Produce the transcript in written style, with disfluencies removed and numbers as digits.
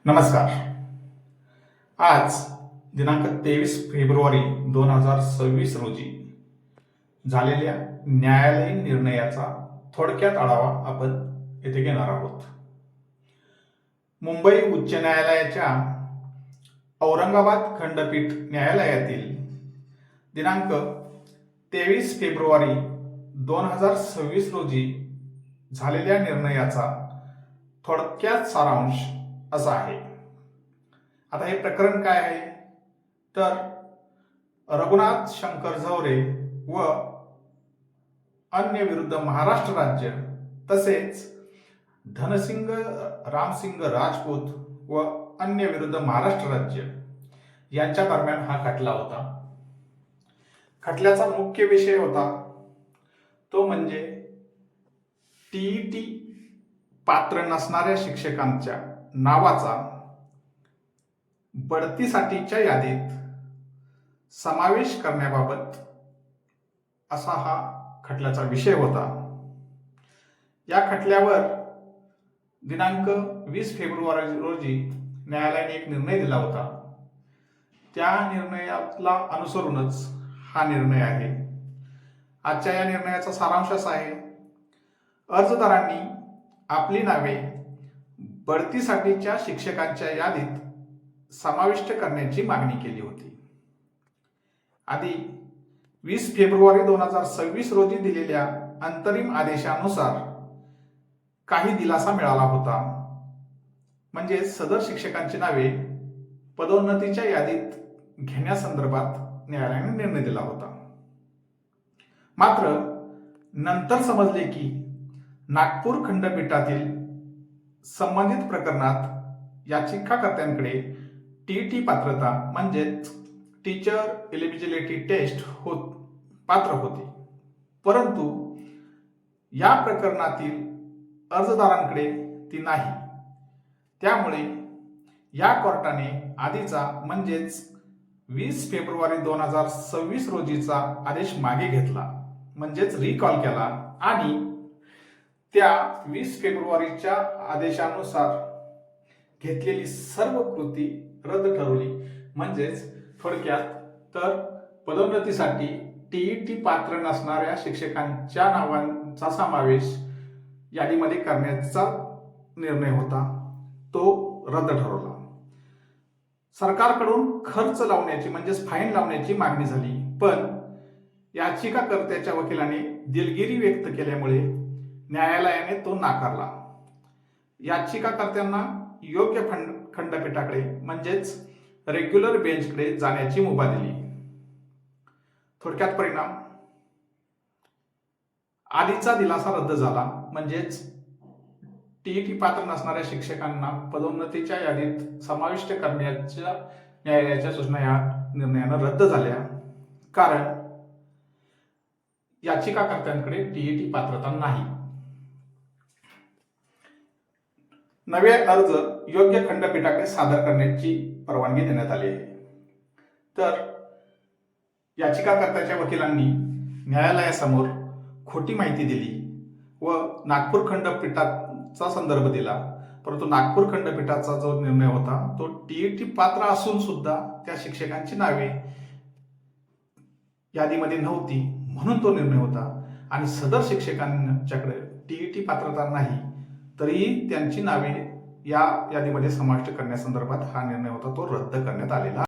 नमस्कार. आज दिनांक 23 फेब्रुवारी 2026 रोजी झालेल्या न्यायालयीन निर्णयाचा थोडक्यात आढावा आपण येथे घेणार आहोत. मुंबई उच्च न्यायालयाच्या औरंगाबाद खंडपीठ न्यायालयातील दिनांक 23 फेब्रुवारी 2026 रोजी झालेल्या निर्णयाचा थोडक्यात सारांश असा आहे. आता हे प्रकरण काय आहे तर रघुनाथ शंकर झवरे व अन्य विरुद्ध महाराष्ट्र राज्य तसेच धनसिंग रामसिंग राजपूत व अन्य विरुद्ध महाराष्ट्र राज्य यांच्या दरम्यान हा खटला होता. खटल्याचा मुख्य विषय होता तो म्हणजे टीईटी पात्र नसणाऱ्या शिक्षकांच्या नावाचा बढतीसाठीच्या यादीत समावेश करण्याबाबत असा हा खटल्याचा विषय होता. या खटल्यावर दिनांक 20 फेब्रुवारी रोजी न्यायालयाने एक निर्णय दिला होता. त्या निर्णयाला अनुसरूनच हा निर्णय आहे. आजच्या या निर्णयाचा सारांश असा आहे. अर्जदारांनी आपली नावे बढतीसाठीच्या शिक्षकांच्या यादीत समाविष्ट करण्याची मागणी केली होती. आधी 20 फेब्रुवारी 2026 रोजी दिलेल्या अंतरिम आदेशानुसार काही दिलासा मिळाला होता. म्हणजे सदर शिक्षकांची नावे पदोन्नतीच्या यादीत घेण्यासंदर्भात न्यायालयाने निर्णय दिला होता. मात्र नंतर समजले की नागपूर खंडपीठातील संबंधित प्रकरणात याचिकाकर्त्यांकडे टीईटी पात्रता म्हणजेच टीचर एलिजिबिलिटी टेस्ट पात्र होती, परंतु या प्रकरणातील अर्जदारांकडे ती नाही. त्यामुळे या कोर्टाने आधीचा म्हणजेच 20 फेब्रुवारी 2026 रोजीचा आदेश मागे घेतला, म्हणजेच रिकॉल केला आणि त्या 20 फेब्रुवारीच्या आदेशानुसार घेतलेली सर्व कृती रद्द ठरवली. म्हणजेच थोडक्यात तर पदोन्नतीसाठी टीईटी पात्र नसणाऱ्या शिक्षकांच्या नावांचा समावेश यादीमध्ये करण्याचा निर्णय होता तो रद्द ठरवला. सरकारकडून खर्च लावण्याची म्हणजेच फाईन लावण्याची मागणी झाली, पण याचिकाकर्त्याच्या वकिलाने दिलगिरी व्यक्त केल्यामुळे न्यायालयाने तो नाकारला. याचिकाकर्त्यांना योग्य खंडपीठाकडे म्हणजेच रेग्युलर बेंचकडे जाण्याची मुभा दिली. थोडक्यात परिणाम आधीचा दिलासा रद्द झाला, म्हणजेच टीईटी पात्र नसणाऱ्या शिक्षकांना पदोन्नतीच्या यादीत समाविष्ट करण्याच्या न्यायालयाच्या सूचना या निर्णयानं रद्द झाल्या, कारण याचिकाकर्त्यांकडे टीईटी पात्रता नाही. नवे अर्ज योग्य खंडपीठाकडे सादर करण्याची परवानगी देण्यात आली आहे. तर याचिकाकर्त्याच्या वकिलांनी न्यायालयासमोर खोटी माहिती दिली व नागपूर खंडपीठाचा संदर्भ दिला, परंतु नागपूर खंडपीठाचा जो निर्णय होता तो टीईटी पात्र असून सुद्धा त्या शिक्षकांची नावे यादीमध्ये नव्हती, म्हणून तो निर्णय होता. आणि सदर शिक्षकांच्याकडे टीईटी पात्रता नाही तरीही त्यांची नावे या यादीमध्ये समाविष्ट करण्यासंदर्भात हा निर्णय होता तो रद्द करण्यात आलेला